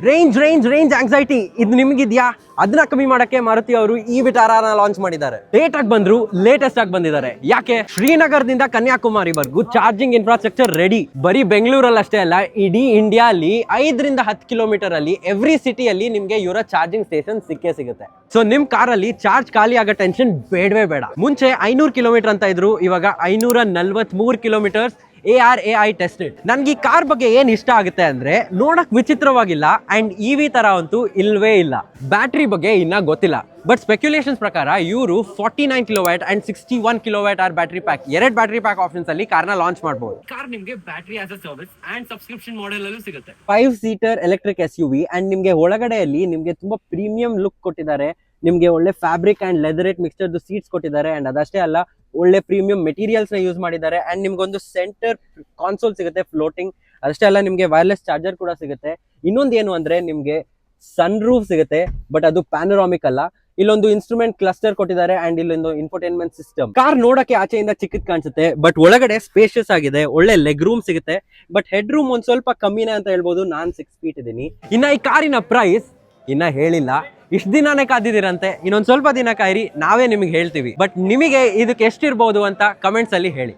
Range anxiety ಇದು ನಿಮ್ಗಿದ್ಯಾ? ಅದನ್ನ ಕಮ್ಮಿ ಮಾಡಕ್ಕೆ ಮಾರುತಿ ಅವರು ಈ ವಿಟಾರಾನ ಲಾಂಚ್ ಮಾಡಿದ್ದಾರೆ. ಲೇಟೆಸ್ಟ್ ಆಗಿ ಬಂದಿದ್ದಾರೆ. ಯಾಕೆ? ಶ್ರೀನಗರದಿಂದ ಕನ್ಯಾಕುಮಾರಿವರೆಗೂ ಚಾರ್ಜಿಂಗ್ ಇನ್ಫ್ರಾಸ್ಟ್ರಕ್ಚರ್ ರೆಡಿ. ಬರೀ ಬೆಂಗಳೂರಲ್ಲಿ ಅಷ್ಟೇ ಅಲ್ಲ, ಇಡೀ ಇಂಡಿಯಾಲಿ 5 ರಿಂದ 10 ಕಿಲೋಮೀಟರ್ ಅಲ್ಲಿ ಎವ್ರಿ ಸಿಟಿಯಲ್ಲಿ ನಿಮ್ಗೆ ಇವರ ಚಾರ್ಜಿಂಗ್ ಸ್ಟೇಷನ್ ಸಿಗುತ್ತೆ. ಸೊ ನಿಮ್ ಕಾರಲ್ಲಿ ಚಾರ್ಜ್ ಖಾಲಿ ಆಗೋ ಟೆನ್ಷನ್ ಬೇಡವೇ ಬೇಡ. ಮುಂಚೆ 500 ಕಿಲೋಮೀಟರ್ ಅಂತ ಇದ್ರು, ಇವಾಗ 543 ಕಿಲೋಮೀಟರ್ ARAI ಟೆಸ್ಟೆಡ್. ನನ್ಗೆ ಈ ಕಾರ್ ಬಗ್ಗೆ ಏನ್ ಇಷ್ಟ ಆಗುತ್ತೆ ಅಂದ್ರೆ, ನೋಡಕ್ ವಿಚಿತ್ರವಾಗಿಲ್ಲ ಅಂಡ್ EV ತರ ಅಂತೂ ಇಲ್ವೇ ಇಲ್ಲ. ಬ್ಯಾಟ್ರಿ ಬಗ್ಗೆ ಇನ್ನ ಗೊತ್ತಿಲ್ಲ, ಬಟ್ ಸ್ಪೆಕ್ಯುಲೇಷನ್ಸ್ ಪ್ರಕಾರ ಇವರು 49 kilowatt and 61 kilowatt hour battery pack, 2 battery pack options ಅಲ್ಲಿ ಕಾರ್ನ ಲಾಂಚ್ ಮಾಡಬಹುದು. ಕಾರ್ ನಿಮಗೆ battery as a service and subscription model ಅಲ್ಲೂ ಸಿಗುತ್ತೆ. 5 ಸೀಟರ್ ಎಲೆಕ್ಟ್ರಿಕ್ SUV ಅಂಡ್ ನಿಮ್ಗೆ ಒಳಗಡೆಯಲ್ಲಿ ನಿಮ್ಗೆ ತುಂಬಾ ಪ್ರೀಮಿಯಂ ಲುಕ್ ಕೊಟ್ಟಿದ್ದಾರೆ. ನಿಮ್ಗೆ ಒಳ್ಳೆ ಫ್ಯಾಬ್ರಿಕ್ ಅಂಡ್ ಲೆದರೇಟ್ ಮಿಕ್ಸ್ಚರ್ ಸೀಟ್ಸ್ ಕೊಟ್ಟಿದ್ದಾರೆ. ಅಂಡ್ ಅದಷ್ಟೇ ಅಲ್ಲ, ಒಳ್ಳೆ ಪ್ರೀಮಿಯಂ ಮೆಟೀರಿಯಲ್ಸ್ ನ ಯೂಸ್ ಮಾಡಿದ್ದಾರೆ. ಅಂಡ್ ನಿಮ್ಗೊಂದು ಸೆಂಟರ್ ಕಾನ್ಸೋಲ್ ಸಿಗುತ್ತೆ ಫ್ಲೋಟಿಂಗ್. ಅದಷ್ಟೇ ಅಲ್ಲ, ನಿಮ್ಗೆ ವೈರ್ಲೆಸ್ ಚಾರ್ಜರ್ ಕೂಡ ಸಿಗುತ್ತೆ. ಇನ್ನೊಂದು ಏನು ಅಂದ್ರೆ, ನಿಮ್ಗೆ ಸನ್ ರೂಫ್ ಸಿಗುತ್ತೆ, ಬಟ್ ಅದು ಪ್ಯಾನರಾಮಿಕ್ ಅಲ್ಲ. ಇಲ್ಲೊಂದು ಇನ್ಸ್ಟ್ರೂಮೆಂಟ್ ಕ್ಲಸ್ಟರ್ ಕೊಟ್ಟಿದ್ದಾರೆ ಅಂಡ್ ಇಲ್ಲೊಂದು ಇನ್ಫೋಟೈನ್ಮೆಂಟ್ ಸಿಸ್ಟಮ್. ಕಾರ್ ನೋಡಕ್ಕೆ ಆಚೆಯಿಂದ ಚಿಕ್ಕದ್ ಕಾಣಿಸುತ್ತೆ, ಬಟ್ ಒಳಗಡೆ ಸ್ಪೇಷಿಯಸ್ ಆಗಿದೆ. ಒಳ್ಳೆ ಲೆಗ್ ರೂಮ್ ಸಿಗುತ್ತೆ, ಬಟ್ ಹೆಡ್ ರೂಮ್ ಒಂದ್ ಸ್ವಲ್ಪ ಕಮ್ಮಿನೇ ಅಂತ ಹೇಳ್ಬೋದು. ನಾನ್ 6 ಫೀಟ್ ಇದ್ದೀನಿ. ಇನ್ನ ಈ ಕಾರಿನ ಪ್ರೈಸ್ ಇನ್ನ ಹೇಳಿಲ್ಲ. ಇಷ್ಟು ದಿನಾನೇ ಕಾದಿದ್ದೀರಂತೆ, ಇನ್ನೊಂದ್ ಸ್ವಲ್ಪ ದಿನ ಕಾಯಿರಿ, ನಾವೇ ನಿಮಗೆ ಹೇಳ್ತೀವಿ. ಬಟ್ ನಿಮಗೆ ಇದಕ್ಕೆ ಎಷ್ಟಿರ್ಬೋದು ಅಂತ ಕಮೆಂಟ್ಸ್ ಅಲ್ಲಿ ಹೇಳಿ.